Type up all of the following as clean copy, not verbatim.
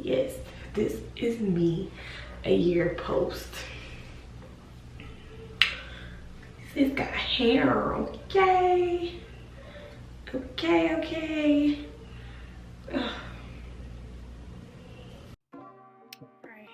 Yes, this is me a year post. Sis got hair, okay? Okay. Alright,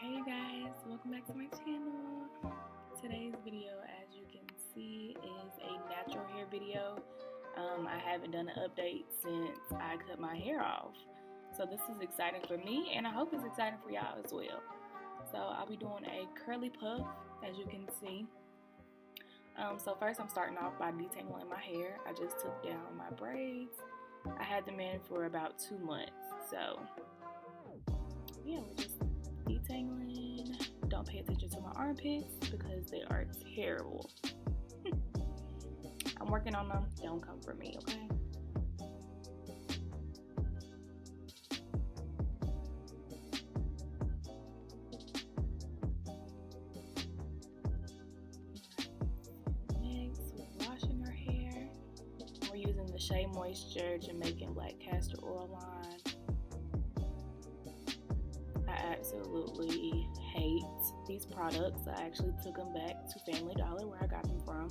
hey guys, welcome back to my channel. Today's video, as you can see, is a natural hair video. I haven't done an update since I cut my hair off. So this is exciting for me, and I hope it's exciting for y'all as well. So I'll be doing a curly puff, as you can see. So first I'm starting off by detangling my hair. I just took down my braids. I had them in for about 2 months. So yeah, we're just detangling. Don't pay attention to my armpits because they are terrible. I'm working on them. Don't come for me, okay? Next, we're washing our hair. We're using the SHEA Moisture Jamaican Black Castor Oil line. I absolutely hate these products. I actually took them back to Family Dollar where I got them from.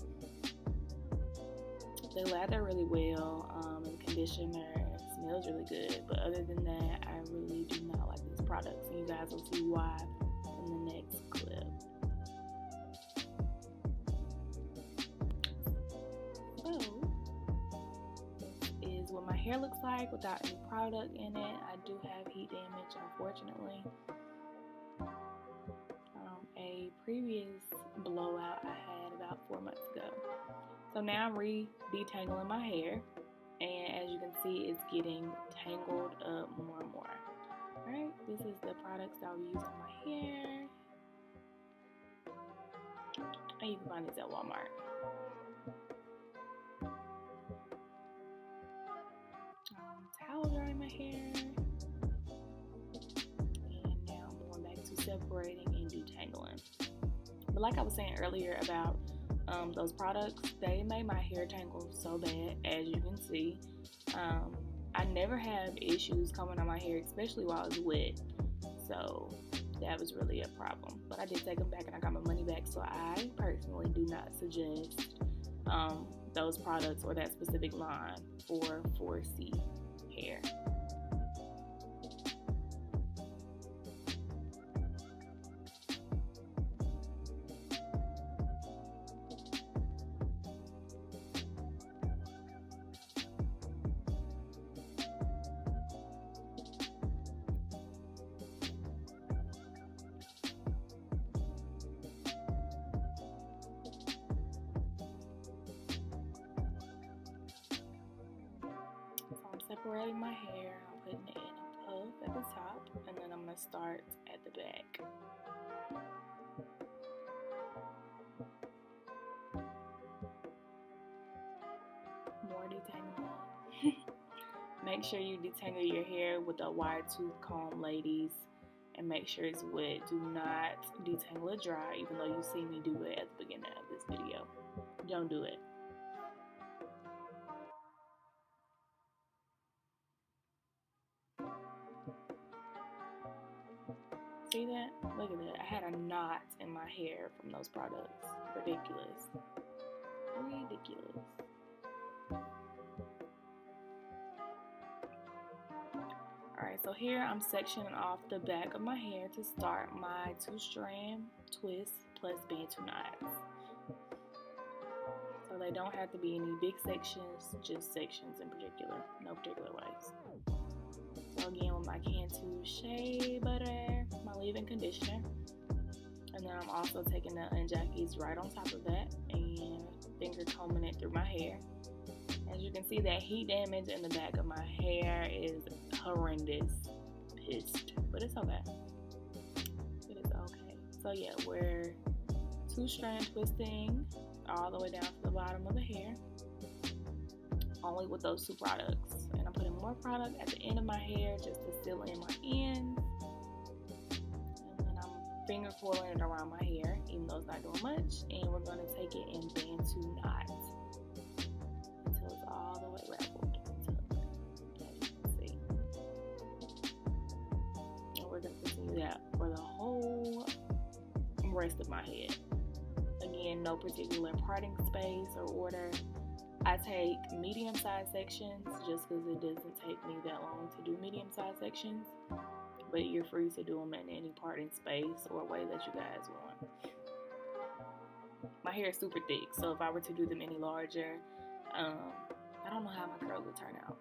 They lather really well, and the conditioner smells really good, but other than that, I really do not like these products, and you guys will see why in the next clip. So, this is what my hair looks like without any product in it. I do have heat damage, unfortunately. A previous blowout I had about 4 months ago. So now I'm detangling my hair, and as you can see, it's getting tangled up more and more. Alright, this is the products that I'll use on my hair. And you can find these at Walmart. Towel drying my hair. And now I'm going back to separating and detangling. But like I was saying earlier about those products, they made my hair tangle so bad, as you can see. I never have issues combing on my hair, especially while it's wet. So that was really a problem. But I did take them back and I got my money back. So I personally do not suggest those products or that specific line for 4C hair. Separating my hair, I'm putting it in a puff at the top, and then I'm going to start at the back. More detangling. Make sure you detangle your hair with a wide tooth comb, ladies, and make sure it's wet. Do not detangle it dry, even though you see me do it at the beginning of this video. Don't do it. See that? Look at that. I had a knot in my hair from those products. Ridiculous. Ridiculous. Alright, so here I'm sectioning off the back of my hair to start my 2-strand twist plus bantu knots. So they don't have to be any big sections, just sections in particular, no particular ways. So again, with my CANTU Shea Butter, my leave-in conditioner, and then I'm also taking the Unjackies right on top of that and finger combing it through my hair. As you can see, that heat damage in the back of my hair is horrendous. Pissed, but it's okay. It is okay. So yeah, we're 2-strand twisting all the way down to the bottom of the hair, only with those 2 products. And I'm putting more product at the end of my hair just to seal in my ends. And then I'm finger coiling it around my hair, even though it's not doing much. And we're going to take it and bantu knot until it's all the way raveled. As you can see. And we're going rest of my head. Again, no particular parting space or order. I take medium-sized sections just because it doesn't take me that long to do medium-sized sections. But you're free to do them in any parting space or way that you guys want. My hair is super thick, so if I were to do them any larger, I don't know how my curls would turn out.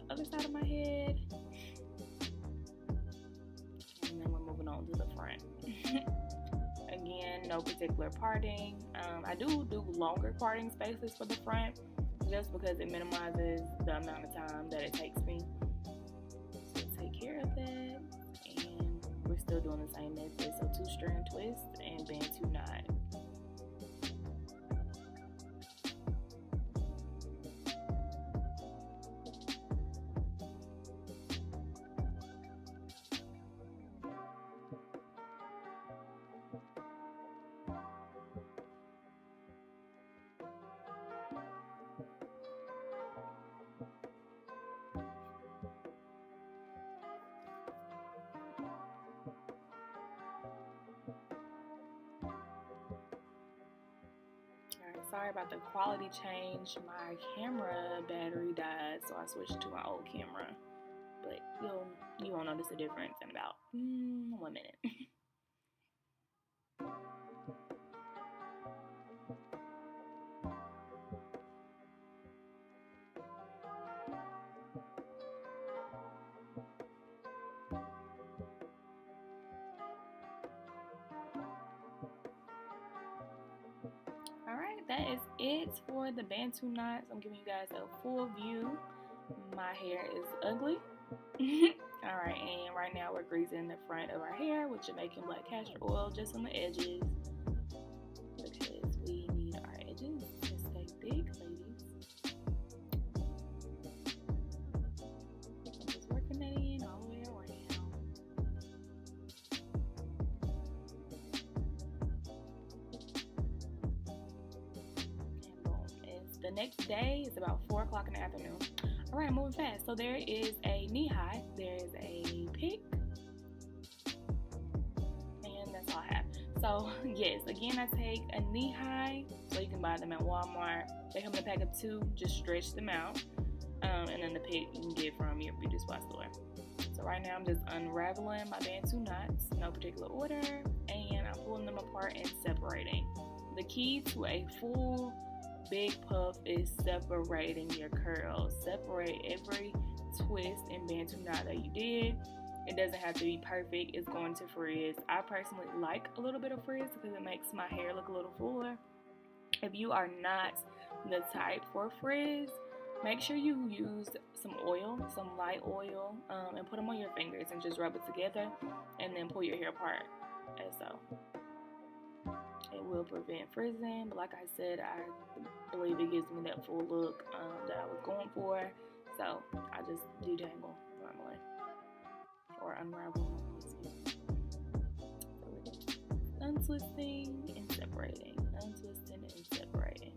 Other side of my head, and then we're moving on to the front. Again, no particular parting. I do longer parting spaces for the front just because it minimizes the amount of time that it takes me to take care of that. And we're still doing the same method, so 2-strand twist and Bantu knot. Sorry about the quality change. My camera battery died, so I switched to my old camera. But you won't notice the difference in about 1 minute. Alright, that is it for the Bantu knots. I'm giving you guys a full view. My hair is ugly. Alright, and right now we're greasing the front of our hair with Jamaican black castor oil just on the edges because we need our edges to stay thick, ladies. I'm just working that in all the way around. And boom. It's the next day. It's about 4 o'clock in the afternoon. All right, moving fast. So there is a knee high, there is a pick, and that's all I have. So yes, again, I take a knee high, so you can buy them at Walmart. They come in a pack of 2, just stretch them out, and then the pick you can get from your beauty supply store. So right now I'm just unraveling my Bantu knots, no particular order, and I'm pulling them apart and separating. The key to a full big puff is separating your curls. Separate every twist and Bantu knot that you did. It doesn't have to be perfect. It's going to frizz. I personally like a little bit of frizz because it makes my hair look a little fuller. If you are not the type for frizz, make sure you use some oil, some light oil, and put them on your fingers and just rub it together and then pull your hair apart as so. It will prevent frizzing, but like I said, I believe it gives me that full look that I was going for. So I just detangle normally or unravel normally. So it's untwisting and separating, untwisting and separating.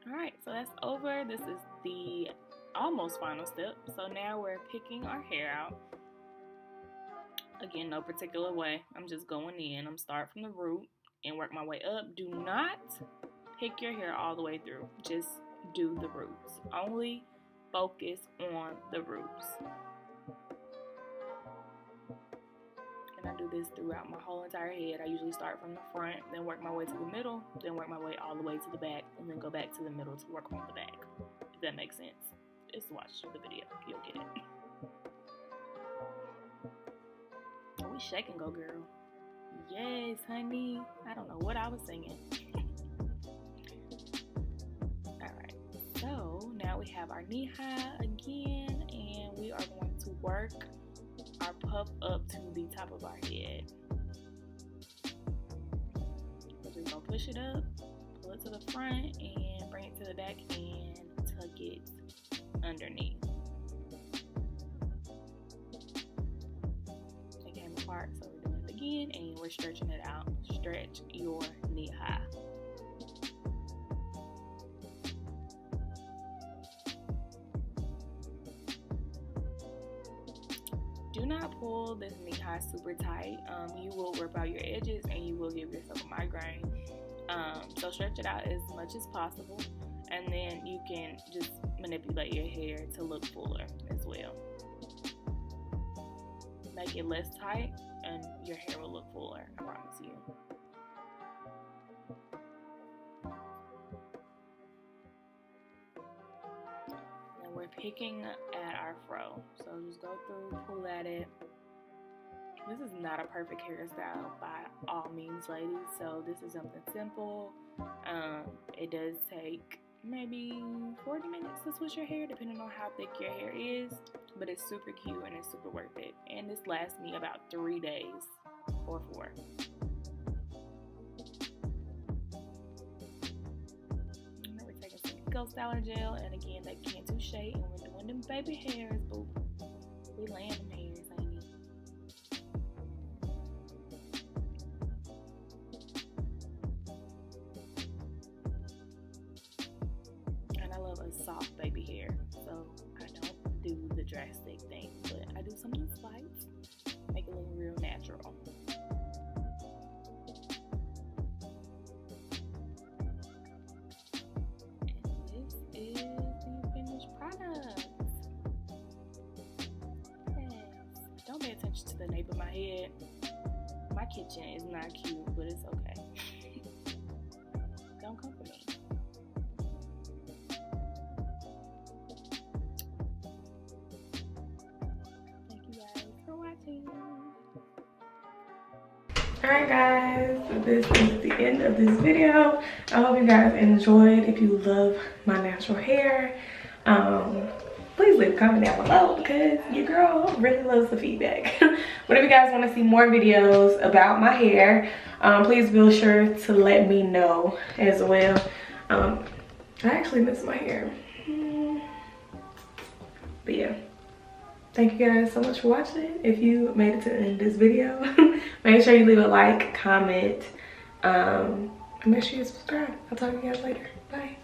Alright, so that's over. This is the almost final step. So now we're picking our hair out. Again, no particular way. I'm just going in. I'm starting from the root and work my way up. Do not pick your hair all the way through. Just do the roots. Only focus on the roots. And I do this throughout my whole entire head. I usually start from the front, then work my way to the middle, then work my way all the way to the back, and then go back to the middle to work on the back. If that makes sense. Just watch the video. You'll get it. Are we shake and go, girl? Yes, honey. I don't know what I was singing. Alright. So, now we have our knee high again, and we are going to work our puff up to the top of our head. We're just gonna push it up, pull it to the front, and bring it to the back and tuck it underneath. They came apart, so we're doing it again, and we're stretching it out. Stretch your knee high. Do not pull this knee high super tight. You will rip out your edges and you will give yourself a migraine. So stretch it out as much as possible, and then you can just manipulate your hair to look fuller as well. Make it less tight and your hair will look fuller, I promise you. We're picking at our fro, so just go through, pull at it. This is not a perfect hairstyle by all means, ladies, so this is something simple. It does take maybe 40 minutes to switch your hair, depending on how thick your hair is, but it's super cute and it's super worth it. And this lasts me about 3 days or 4. Ghost Styler gel, and again that CANTU SHEA, and we're doing them baby hairs, boo. We laying them hairs, ain't we? And I love a soft baby hair, so I don't do the drastic thing, but I do something slight, make it look real natural. To the nape of my head. My kitchen is not cute, but it's okay. Don't come for me. Thank you guys for watching. Alright guys, this is the end of this video. I hope you guys enjoyed. If you love my natural hair, please leave a comment down below because your girl really loves the feedback. But if you guys want to see more videos about my hair, please be sure to let me know as well. I actually miss my hair. But yeah, thank you guys so much for watching. If you made it to the end of this video, make sure you leave a like, comment, and make sure you subscribe. I'll talk to you guys later. Bye.